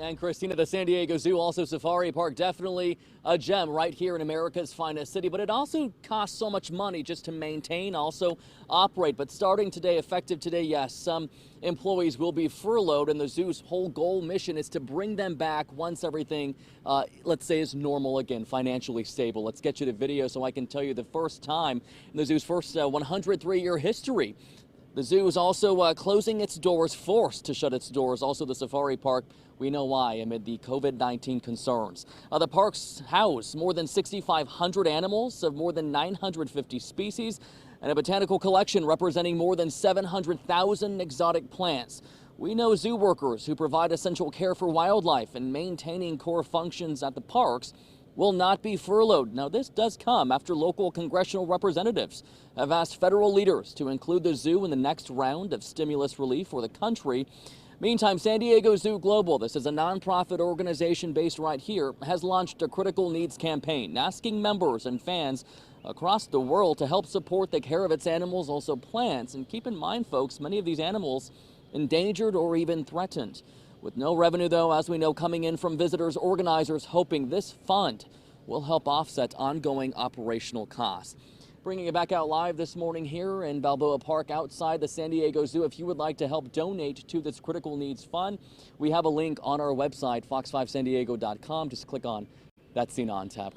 And Christina, the San Diego Zoo, also Safari Park, definitely a gem right here in America's finest city. But it also costs so much money just to maintain, also operate. But starting today, effective today, yes, some employees will be furloughed, and the zoo's whole goal mission is to bring them back once everything, let's say, is normal again, financially stable. Let's get you the video so I can tell you the first time in the zoo's first 103-year history. The zoo is also closing its doors, forced to shut its doors. Also, the safari park, we know why, amid the COVID-19 concerns. The parks house more than 6,500 animals of more than 950 species and a botanical collection representing more than 700,000 exotic plants. We know zoo workers who provide essential care for wildlife and maintaining core functions at the parks will not be furloughed. Now, this does come after local congressional representatives have asked federal leaders to include the zoo in the next round of stimulus relief for the country. Meantime, San Diego Zoo Global, this is a nonprofit organization based right here, has launched a critical needs campaign asking members and fans across the world to help support the care of its animals, also plants. And keep in mind, folks, many of these animals endangered or even threatened. With no revenue, though, as we know, coming in from visitors, organizers hoping this fund will help offset ongoing operational costs. Bringing it back out live this morning here in Balboa Park outside the San Diego Zoo. If you would like to help donate to this Critical Needs Fund, we have a link on our website, fox5sandiego.com. Just click on that Scene On tab.